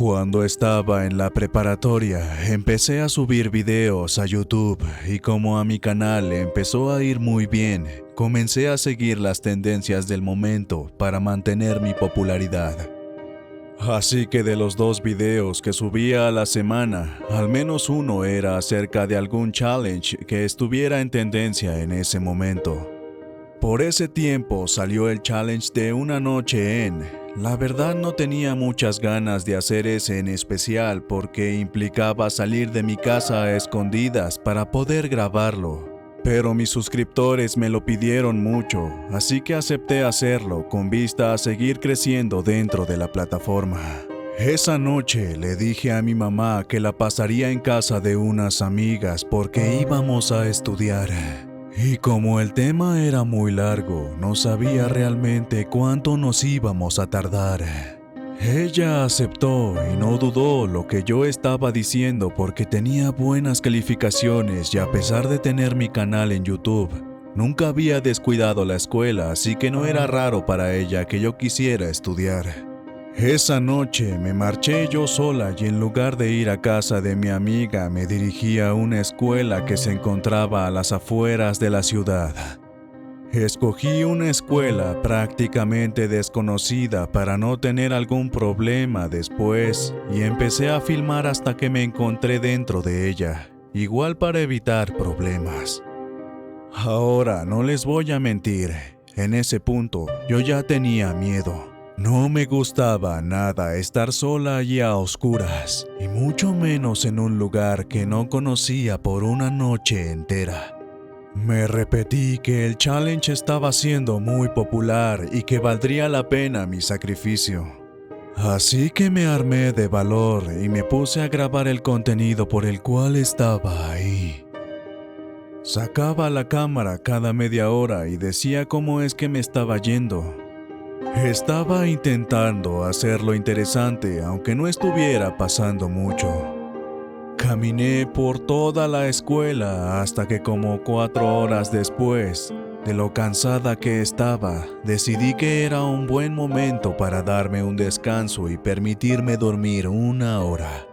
Cuando estaba en la preparatoria, empecé a subir videos a YouTube y como a mi canal empezó a ir muy bien, comencé a seguir las tendencias del momento para mantener mi popularidad. Así que de los 2 videos que subía a la semana, al menos uno era acerca de algún challenge que estuviera en tendencia en ese momento. Por ese tiempo salió el challenge de una noche en... La verdad no tenía muchas ganas de hacer ese en especial porque implicaba salir de mi casa a escondidas para poder grabarlo. Pero mis suscriptores me lo pidieron mucho, así que acepté hacerlo con vista a seguir creciendo dentro de la plataforma. Esa noche le dije a mi mamá que la pasaría en casa de unas amigas porque íbamos a estudiar. Y como el tema era muy largo, no sabía realmente cuánto nos íbamos a tardar. Ella aceptó y no dudó lo que yo estaba diciendo porque tenía buenas calificaciones y a pesar de tener mi canal en YouTube, nunca había descuidado la escuela, así que no era raro para ella que yo quisiera estudiar. Esa noche me marché yo sola y en lugar de ir a casa de mi amiga me dirigí a una escuela que se encontraba a las afueras de la ciudad. Escogí una escuela prácticamente desconocida para no tener algún problema después y empecé a filmar hasta que me encontré dentro de ella, igual para evitar problemas. Ahora no les voy a mentir, en ese punto yo ya tenía miedo. No me gustaba nada estar sola y a oscuras, y mucho menos en un lugar que no conocía por una noche entera. Me repetí que el challenge estaba siendo muy popular y que valdría la pena mi sacrificio. Así que me armé de valor y me puse a grabar el contenido por el cual estaba ahí. Sacaba la cámara cada media hora y decía cómo es que me estaba yendo. Estaba intentando hacerlo interesante, aunque no estuviera pasando mucho. Caminé por toda la escuela hasta que como 4 horas después, de lo cansada que estaba, decidí que era un buen momento para darme un descanso y permitirme dormir 1 hora.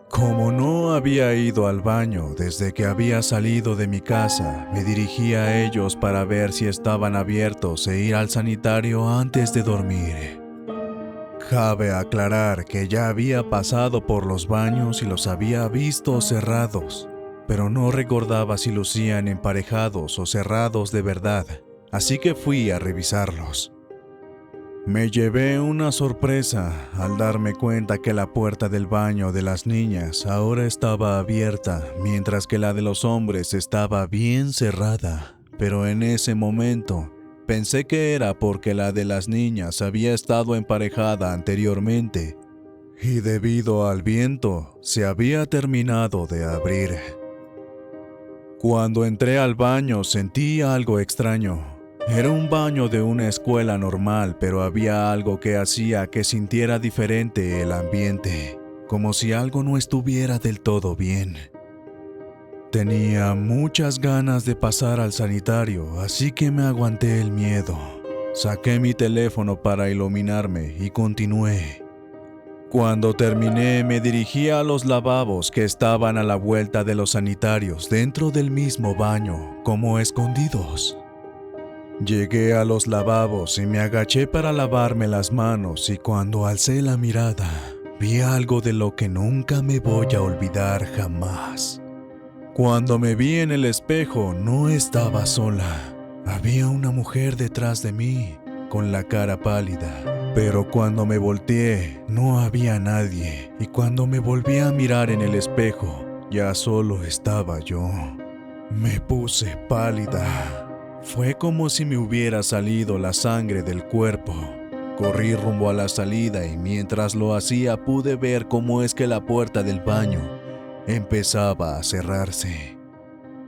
Como no había ido al baño desde que había salido de mi casa, me dirigí a ellos para ver si estaban abiertos e ir al sanitario antes de dormir. Cabe aclarar que ya había pasado por los baños y los había visto cerrados, pero no recordaba si lucían emparejados o cerrados de verdad, así que fui a revisarlos. Me llevé una sorpresa al darme cuenta que la puerta del baño de las niñas ahora estaba abierta, mientras que la de los hombres estaba bien cerrada. Pero en ese momento, pensé que era porque la de las niñas había estado emparejada anteriormente, y debido al viento, se había terminado de abrir. Cuando entré al baño sentí algo extraño. Era un baño de una escuela normal, pero había algo que hacía que sintiera diferente el ambiente, como si algo no estuviera del todo bien. Tenía muchas ganas de pasar al sanitario, así que me aguanté el miedo. Saqué mi teléfono para iluminarme y continué. Cuando terminé, me dirigí a los lavabos que estaban a la vuelta de los sanitarios dentro del mismo baño, como escondidos. Llegué a los lavabos y me agaché para lavarme las manos y cuando alcé la mirada, vi algo de lo que nunca me voy a olvidar jamás. Cuando me vi en el espejo, no estaba sola. Había una mujer detrás de mí, con la cara pálida. Pero cuando me volteé, no había nadie y cuando me volví a mirar en el espejo, ya solo estaba yo. Me puse pálida. Fue como si me hubiera salido la sangre del cuerpo. Corrí rumbo a la salida y mientras lo hacía pude ver cómo es que la puerta del baño empezaba a cerrarse.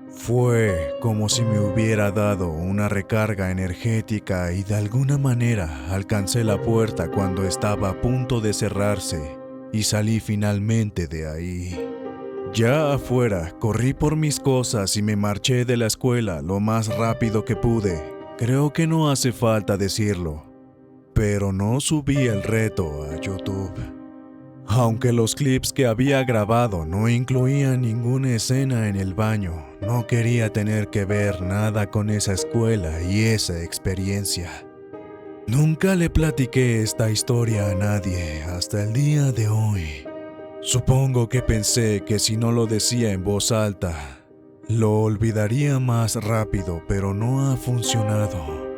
Fue como si me hubiera dado una recarga energética y de alguna manera alcancé la puerta cuando estaba a punto de cerrarse y salí finalmente de ahí. Ya afuera, corrí por mis cosas y me marché de la escuela lo más rápido que pude. Creo que no hace falta decirlo, pero no subí el reto a YouTube. Aunque los clips que había grabado no incluían ninguna escena en el baño, no quería tener que ver nada con esa escuela y esa experiencia. Nunca le platiqué esta historia a nadie hasta el día de hoy. Supongo que pensé que si no lo decía en voz alta, lo olvidaría más rápido, pero no ha funcionado.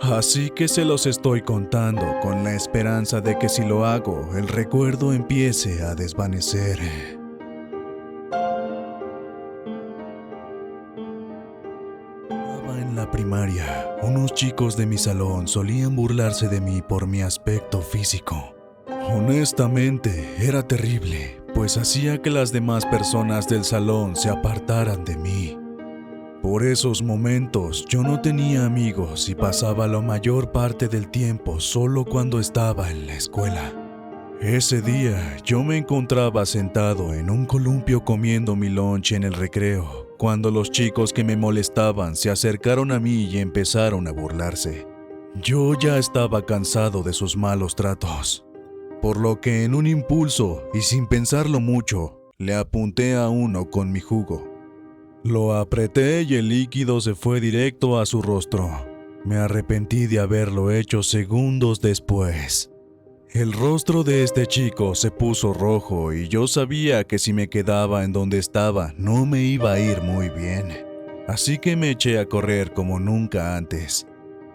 Así que se los estoy contando con la esperanza de que si lo hago, el recuerdo empiece a desvanecer. En la primaria, unos chicos de mi salón solían burlarse de mí por mi aspecto físico. Honestamente, era terrible, pues hacía que las demás personas del salón se apartaran de mí. Por esos momentos, yo no tenía amigos y pasaba la mayor parte del tiempo solo cuando estaba en la escuela. Ese día, yo me encontraba sentado en un columpio comiendo mi lunch en el recreo, cuando los chicos que me molestaban se acercaron a mí y empezaron a burlarse. Yo ya estaba cansado de sus malos tratos, por lo que en un impulso y sin pensarlo mucho, le apunté a uno con mi jugo. Lo apreté y el líquido se fue directo a su rostro. Me arrepentí de haberlo hecho segundos después. El rostro de este chico se puso rojo y yo sabía que si me quedaba en donde estaba no me iba a ir muy bien. Así que me eché a correr como nunca antes.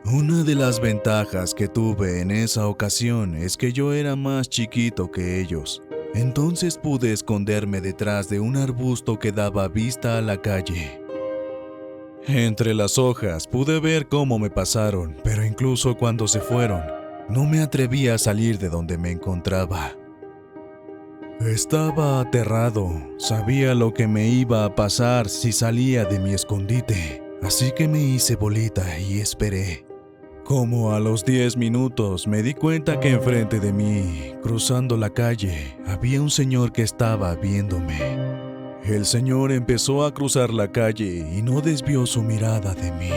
Una de las ventajas que tuve en esa ocasión es que yo era más chiquito que ellos. Entonces pude esconderme detrás de un arbusto que daba vista a la calle. Entre las hojas pude ver cómo me pasaron, pero incluso cuando se fueron, no me atreví a salir de donde me encontraba. Estaba aterrado, sabía lo que me iba a pasar si salía de mi escondite, así que me hice bolita y esperé. Como a los 10 minutos me di cuenta que enfrente de mí, cruzando la calle, había un señor que estaba viéndome. El señor empezó a cruzar la calle y no desvió su mirada de mí.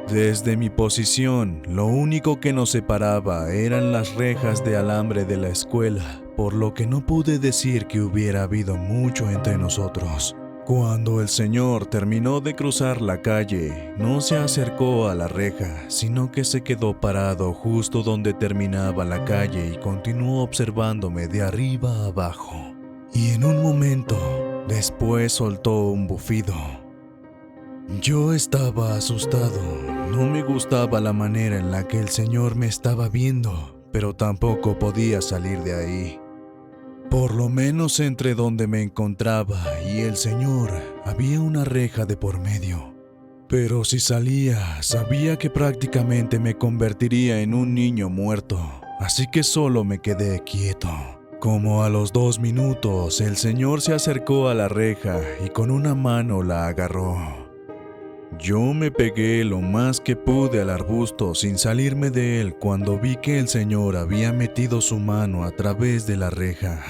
Desde mi posición, lo único que nos separaba eran las rejas de alambre de la escuela, por lo que no pude decir que hubiera habido mucho entre nosotros. Cuando el señor terminó de cruzar la calle, no se acercó a la reja, sino que se quedó parado justo donde terminaba la calle y continuó observándome de arriba a abajo. Y en un momento, después soltó un bufido. Yo estaba asustado, no me gustaba la manera en la que el señor me estaba viendo, pero tampoco podía salir de ahí. Por lo menos entre donde me encontraba y el señor había una reja de por medio. Pero si salía, sabía que prácticamente me convertiría en un niño muerto, así que solo me quedé quieto. Como a los 2 minutos, el señor se acercó a la reja y con una mano la agarró. Yo me pegué lo más que pude al arbusto sin salirme de él cuando vi que el señor había metido su mano a través de la reja.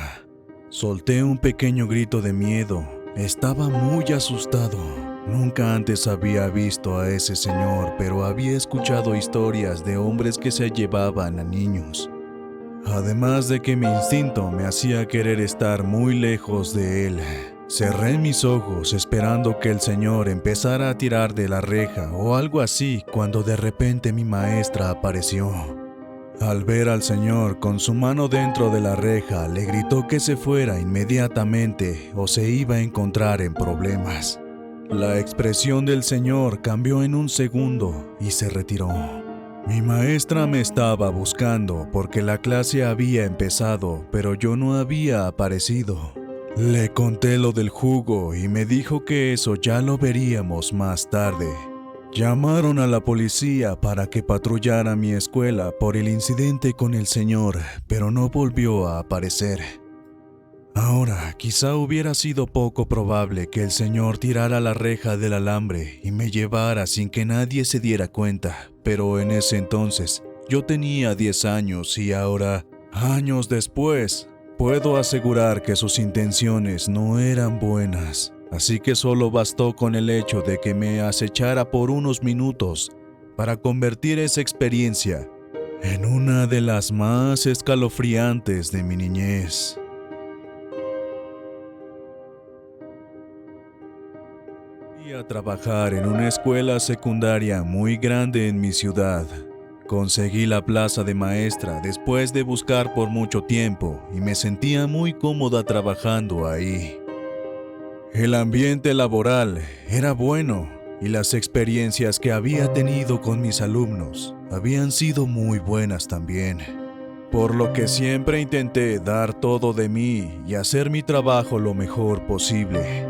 Solté un pequeño grito de miedo. Estaba muy asustado. Nunca antes había visto a ese señor, pero había escuchado historias de hombres que se llevaban a niños. Además de que mi instinto me hacía querer estar muy lejos de él. Cerré mis ojos esperando que el señor empezara a tirar de la reja o algo así cuando de repente mi maestra apareció. Al ver al señor con su mano dentro de la reja, le gritó que se fuera inmediatamente o se iba a encontrar en problemas. La expresión del señor cambió en un segundo y se retiró. Mi maestra me estaba buscando porque la clase había empezado, pero yo no había aparecido. Le conté lo del jugo y me dijo que eso ya lo veríamos más tarde. Llamaron a la policía para que patrullara mi escuela por el incidente con el señor, pero no volvió a aparecer. Ahora, quizá hubiera sido poco probable que el señor tirara la reja del alambre y me llevara sin que nadie se diera cuenta, pero en ese entonces yo tenía 10 años y ahora, años después, puedo asegurar que sus intenciones no eran buenas, así que solo bastó con el hecho de que me acechara por unos minutos para convertir esa experiencia en una de las más escalofriantes de mi niñez. Fui a trabajar en una escuela secundaria muy grande en mi ciudad. Conseguí la plaza de maestra después de buscar por mucho tiempo y me sentía muy cómoda trabajando ahí. El ambiente laboral era bueno y las experiencias que había tenido con mis alumnos habían sido muy buenas también, por lo que siempre intenté dar todo de mí y hacer mi trabajo lo mejor posible.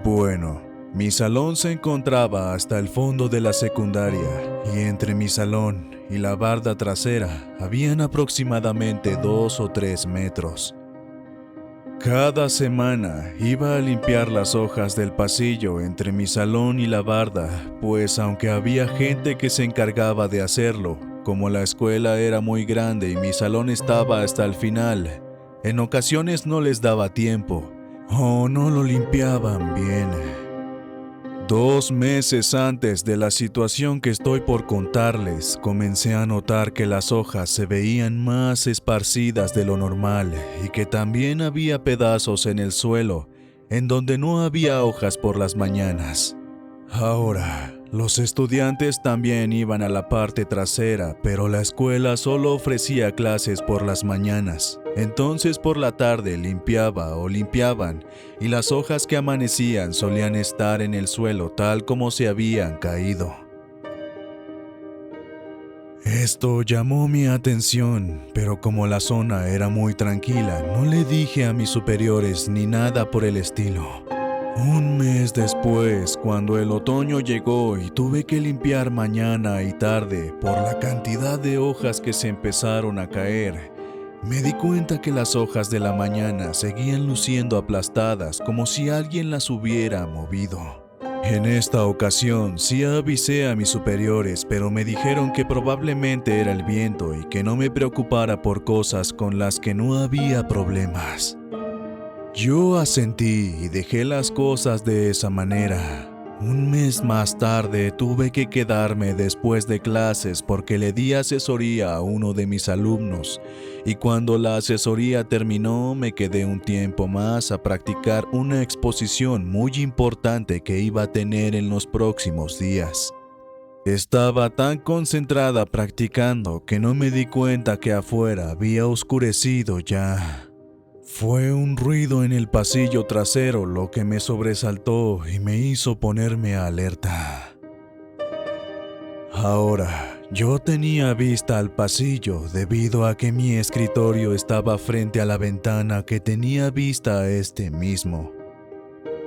Bueno, mi salón se encontraba hasta el fondo de la secundaria y entre mi salón y la barda trasera habían aproximadamente 2 o 3 metros. Cada semana iba a limpiar las hojas del pasillo entre mi salón y la barda, pues aunque había gente que se encargaba de hacerlo, como la escuela era muy grande y mi salón estaba hasta el final, en ocasiones no les daba tiempo o no lo limpiaban bien. 2 meses antes de la situación que estoy por contarles, comencé a notar que las hojas se veían más esparcidas de lo normal y que también había pedazos en el suelo, en donde no había hojas por las mañanas. Ahora, los estudiantes también iban a la parte trasera, pero la escuela solo ofrecía clases por las mañanas. Entonces por la tarde limpiaba o limpiaban y las hojas que amanecían solían estar en el suelo tal como se habían caído. Esto llamó mi atención, pero como la zona era muy tranquila, no le dije a mis superiores ni nada por el estilo. Un mes después, cuando el otoño llegó y tuve que limpiar mañana y tarde por la cantidad de hojas que se empezaron a caer, me di cuenta que las hojas de la mañana seguían luciendo aplastadas como si alguien las hubiera movido. En esta ocasión sí avisé a mis superiores, pero me dijeron que probablemente era el viento y que no me preocupara por cosas con las que no había problemas. Yo asentí y dejé las cosas de esa manera. Un mes más tarde tuve que quedarme después de clases porque le di asesoría a uno de mis alumnos y cuando la asesoría terminó me quedé un tiempo más a practicar una exposición muy importante que iba a tener en los próximos días. Estaba tan concentrada practicando que no me di cuenta que afuera había oscurecido ya. Fue un ruido en el pasillo trasero lo que me sobresaltó y me hizo ponerme alerta. Ahora, yo tenía vista al pasillo debido a que mi escritorio estaba frente a la ventana que tenía vista a este mismo.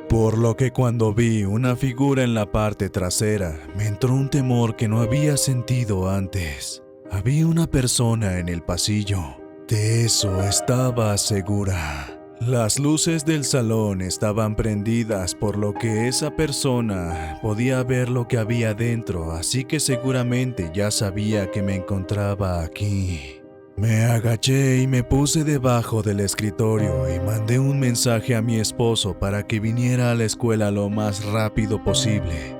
Por lo que cuando vi una figura en la parte trasera, me entró un temor que no había sentido antes. Había una persona en el pasillo. De eso estaba segura. Las luces del salón estaban prendidas, por lo que esa persona podía ver lo que había dentro, así que seguramente ya sabía que me encontraba aquí. Me agaché y me puse debajo del escritorio y mandé un mensaje a mi esposo para que viniera a la escuela lo más rápido posible.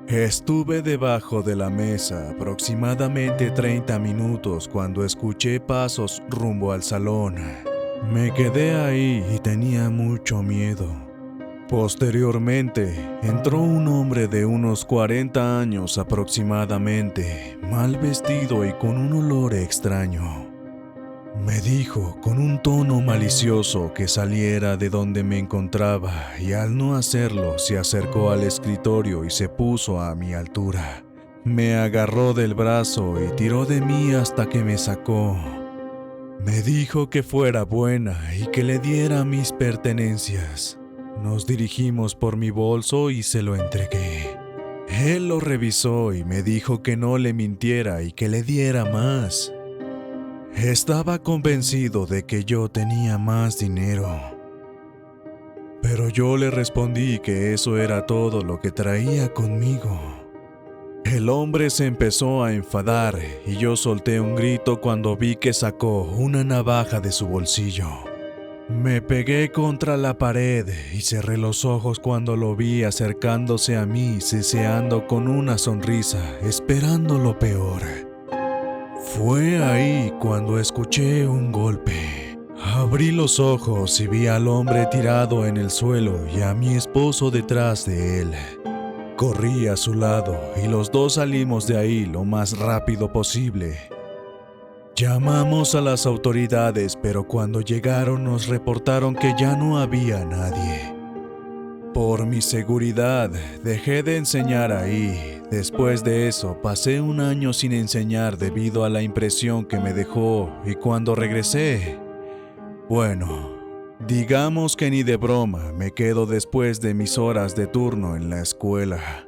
Estuve debajo de la mesa aproximadamente 30 minutos cuando escuché pasos rumbo al salón. Me quedé ahí y tenía mucho miedo. Posteriormente, entró un hombre de unos 40 años aproximadamente, mal vestido y con un olor extraño. Me dijo con un tono malicioso que saliera de donde me encontraba y al no hacerlo se acercó al escritorio y se puso a mi altura. Me agarró del brazo y tiró de mí hasta que me sacó. Me dijo que fuera buena y que le diera mis pertenencias. Nos dirigimos por mi bolso y se lo entregué. Él lo revisó y me dijo que no le mintiera y que le diera más. Estaba convencido de que yo tenía más dinero, pero yo le respondí que eso era todo lo que traía conmigo. El hombre se empezó a enfadar y yo solté un grito cuando vi que sacó una navaja de su bolsillo. Me pegué contra la pared y cerré los ojos cuando lo vi acercándose a mí, ceseando con una sonrisa, esperando lo peor. Fue ahí cuando escuché un golpe. Abrí los ojos y vi al hombre tirado en el suelo y a mi esposo detrás de él. Corrí a su lado y los dos salimos de ahí lo más rápido posible. Llamamos a las autoridades, pero cuando llegaron nos reportaron que ya no había nadie. Por mi seguridad, dejé de enseñar ahí. Después de eso, pasé un año sin enseñar debido a la impresión que me dejó, y cuando regresé, bueno, digamos que ni de broma me quedo después de mis horas de turno en la escuela.